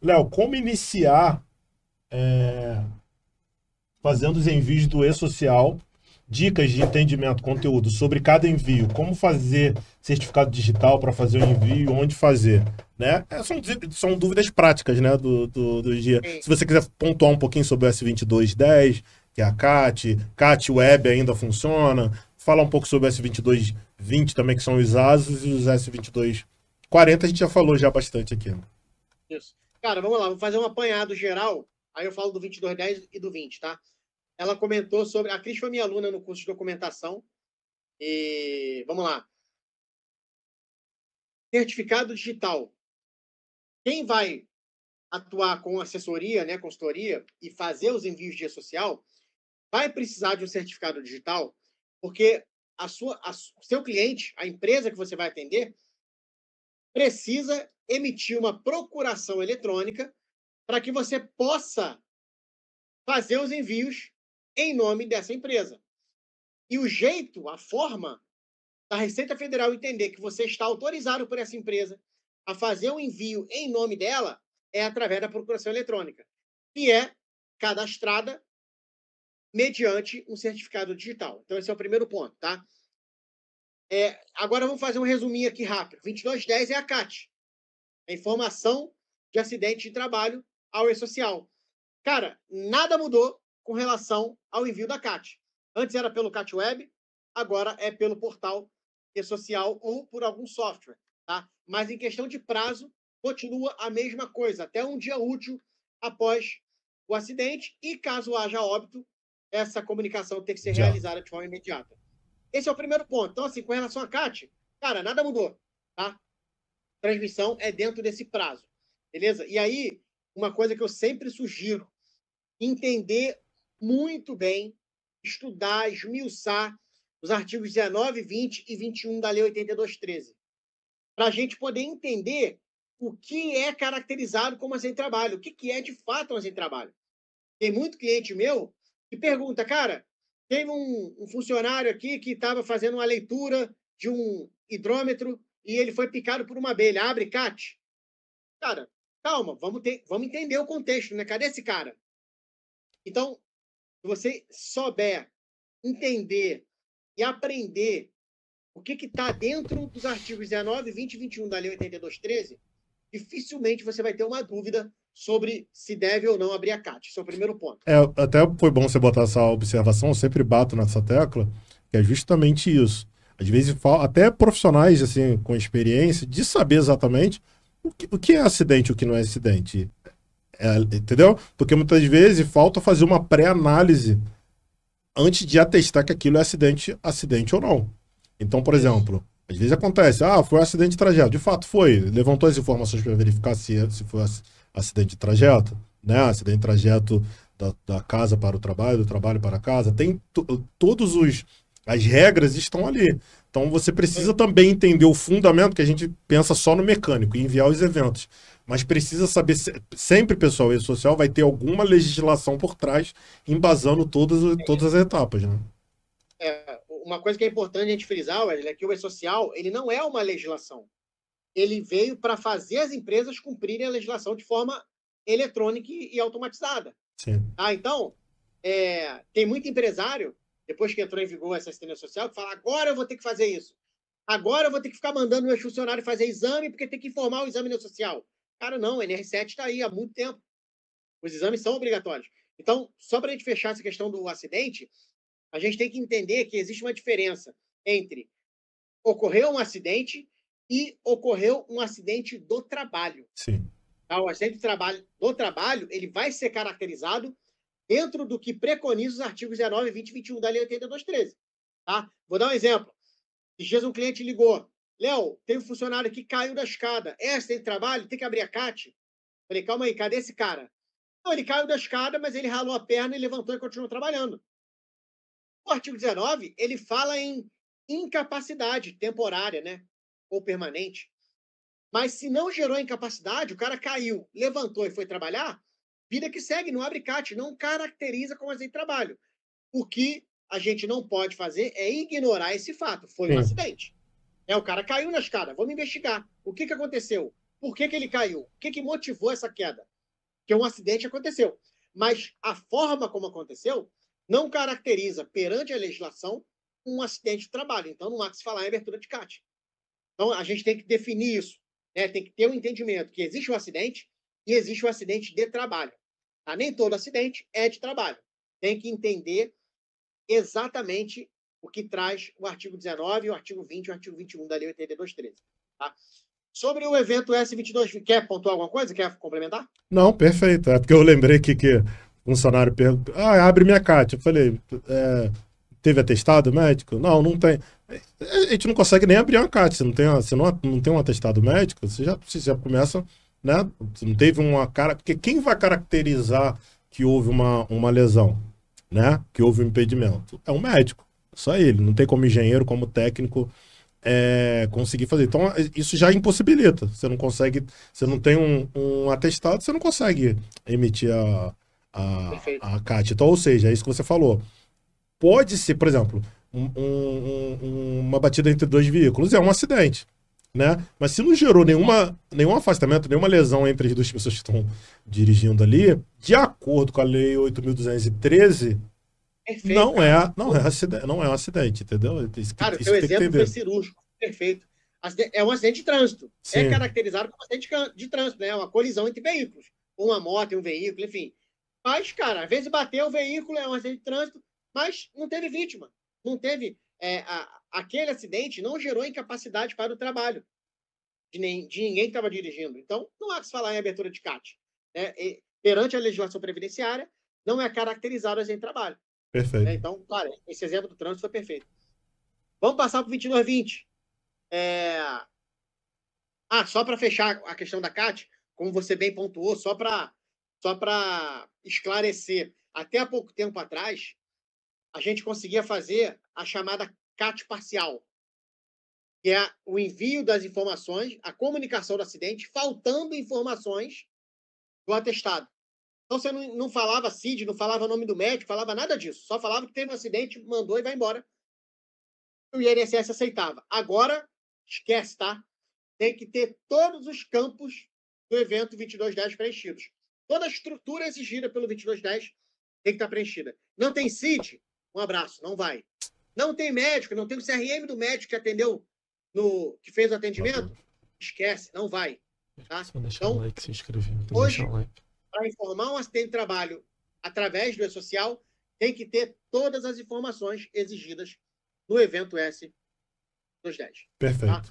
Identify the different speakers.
Speaker 1: Léo, como iniciar fazendo os envios do e-social, dicas de entendimento, conteúdo sobre cada envio, como fazer certificado digital para fazer o envio, onde fazer, né? São dúvidas práticas, né, do dia.
Speaker 2: Sim.
Speaker 1: Se você quiser pontuar um pouquinho sobre o S2210, que é a CAT Web ainda funciona, falar um pouco sobre o S2220 também, que são os ASUS, e os S2240 a gente já falou já bastante aqui.
Speaker 2: Isso. Cara, vamos lá, vou fazer um apanhado geral. Aí eu falo do 2210 e do 20, tá? Ela comentou sobre. A Cris foi minha aluna no curso de documentação. E vamos lá. Certificado digital. Quem vai atuar com assessoria, né, consultoria, e fazer os envios de e-social, vai precisar de um certificado digital, porque o seu cliente, a empresa que você vai atender, precisa emitir uma procuração eletrônica para que você possa fazer os envios em nome dessa empresa. E o jeito, a forma da Receita Federal entender que você está autorizado por essa empresa a fazer o envio em nome dela é através da procuração eletrônica, que é cadastrada mediante um certificado digital. Então, esse é o primeiro ponto, tá? Agora, vamos fazer um resuminho aqui rápido. 2210 é a CAT, a informação de acidente de trabalho ao e-social. Cara, nada mudou com relação ao envio da CAT. Antes era pelo CAT Web, agora é pelo portal e-social ou por algum software, tá? Mas em questão de prazo, continua a mesma coisa, até um dia útil após o acidente e caso haja óbito, essa comunicação tem que ser
Speaker 1: Já.
Speaker 2: realizada de forma imediata. Esse é o primeiro ponto. Então, assim, com relação à CAT, cara, nada mudou, tá? Transmissão é dentro desse prazo, beleza? E aí, uma coisa que eu sempre sugiro, entender muito bem, estudar, esmiuçar os artigos 19, 20 e 21 da Lei 8213, para a gente poder entender o que é caracterizado como acidente de trabalho, o que é de fato um acidente de trabalho. Tem muito cliente meu que pergunta, cara, teve um funcionário aqui que estava fazendo uma leitura de um hidrômetro e ele foi picado por uma abelha, abre CAT. Cara, calma, vamos entender o contexto, né? Cadê esse cara? Então, se você souber entender e aprender o que está dentro dos artigos 19, 20 e 21 da Lei 8213, dificilmente você vai ter uma dúvida sobre se deve ou não abrir a CAT. Esse é o primeiro ponto.
Speaker 1: Até foi bom você botar essa observação, eu sempre bato nessa tecla, que é justamente isso. Às vezes, até profissionais assim, com experiência, de saber exatamente o que é acidente e o que não é acidente. Entendeu? Porque muitas vezes falta fazer uma pré-análise antes de atestar que aquilo é acidente ou não. Então, por
Speaker 2: Isso.
Speaker 1: exemplo, às vezes acontece, foi um acidente de trajeto. De fato foi. Levantou as informações para verificar se foi acidente de trajeto, né? Acidente de trajeto da casa para o trabalho, do trabalho para a casa. Tem todos os as regras estão ali. Então você precisa também entender o fundamento, que a gente pensa só no mecânico e enviar os eventos. Mas precisa saber, sempre, pessoal, e social vai ter alguma legislação por trás, embasando todas as etapas, né?
Speaker 2: Uma coisa que é importante a gente frisar, Wesley, é que o E-Social ele não é uma legislação. Ele veio para fazer as empresas cumprirem a legislação de forma eletrônica e automatizada.
Speaker 1: Sim.
Speaker 2: Tá? Então, tem muito empresário, depois que entrou em vigor essa assistência social, que fala: agora eu vou ter que fazer isso. Agora eu vou ter que ficar mandando meus funcionários fazer exame porque tem que informar o exame no social. Cara, não, a NR7 está aí há muito tempo. Os exames são obrigatórios. Então, só para a gente fechar essa questão do acidente, a gente tem que entender que existe uma diferença entre ocorreu um acidente e ocorreu um acidente do trabalho.
Speaker 1: Sim.
Speaker 2: Tá? O acidente do trabalho ele vai ser caracterizado dentro do que preconiza os artigos 19, 20 e 21 da Lei 8213. Tá? Vou dar um exemplo. Esses dias um cliente ligou. Léo, tem um funcionário que caiu da escada. É acidente de trabalho? Tem que abrir a CAT? Falei, calma aí, cadê esse cara? Não, ele caiu da escada, mas ele ralou a perna e levantou e continuou trabalhando. O artigo 19, ele fala em incapacidade temporária, né? Ou permanente. Mas se não gerou incapacidade, o cara caiu, levantou e foi trabalhar, vida que segue, não abre CAT, não caracteriza como acidente de trabalho. O que a gente não pode fazer é ignorar esse fato. Foi um
Speaker 1: Sim.
Speaker 2: acidente. O cara caiu na escada, vamos investigar. O que aconteceu? Por que ele caiu? O que motivou essa queda? que um acidente aconteceu. Mas a forma como aconteceu não caracteriza, perante a legislação, um acidente de trabalho. Então, não há que se falar em abertura de CAT. Então, a gente tem que definir isso, né? Tem que ter um entendimento que existe um acidente e existe um acidente de trabalho. Tá? Nem todo acidente é de trabalho. Tem que entender exatamente o que traz o artigo 19, o artigo 20 e o artigo 21 da Lei 8213. Tá? Sobre o evento S22, quer pontuar alguma coisa? Quer complementar?
Speaker 1: Não, perfeito. É porque eu lembrei que o funcionário perguntou, abre minha CAT. Eu falei, teve atestado médico? Não, não tem. A gente não consegue nem abrir uma CAT. Você não tem um atestado médico, você já começa, né? Você não teve uma cara. Porque quem vai caracterizar que houve uma lesão, né? Que houve um impedimento? É um médico. Só ele. Não tem como engenheiro, como técnico conseguir fazer. Então, isso já impossibilita. Você não consegue. Você não tem um atestado, você não consegue emitir a CAT. Então, ou seja, é isso que você falou. Pode ser, por exemplo, uma batida entre dois veículos, é um acidente, né? Mas se não gerou nenhum afastamento, nenhuma lesão entre as duas pessoas que estão dirigindo ali, de acordo com a Lei 8.213,
Speaker 2: Perfeito,
Speaker 1: não é um acidente, entendeu?
Speaker 2: Cara, o seu exemplo foi cirúrgico, perfeito. É um acidente de trânsito.
Speaker 1: Sim.
Speaker 2: É caracterizado como acidente de trânsito, né? Uma colisão entre veículos. Uma moto e um veículo, enfim. Mas, cara, às vezes bateu o veículo, é um acidente de trânsito, mas não teve vítima. Não teve. Aquele acidente não gerou incapacidade para o trabalho de ninguém que estava dirigindo. Então, não há que se falar em abertura de CAT. Né? Perante a legislação previdenciária, não é caracterizado acidente de trabalho.
Speaker 1: Perfeito.
Speaker 2: Né? Então, claro, esse exemplo do trânsito foi perfeito. Vamos passar para o 2220. Só para fechar a questão da CAT, como você bem pontuou, só para esclarecer, até há pouco tempo atrás, a gente conseguia fazer a chamada CAT parcial, que é o envio das informações, a comunicação do acidente, faltando informações do atestado. Então, você não falava CID, não falava nome do médico, falava nada disso. Só falava que teve um acidente, mandou e vai embora. O INSS aceitava. Agora, esquece, tá? Tem que ter todos os campos do evento 2210 preenchidos. Toda a estrutura exigida pelo 2210 tem que estar preenchida. Não tem CID? Um abraço, não vai. Não tem médico, não tem o CRM do médico que atendeu, que fez o atendimento? Esquece, não vai. Tá?
Speaker 3: Só deixar um like, se inscrever.
Speaker 2: Hoje, para informar um acidente de trabalho através do E-Social, tem que ter todas as informações exigidas no evento S210.
Speaker 1: Perfeito.
Speaker 2: Tá?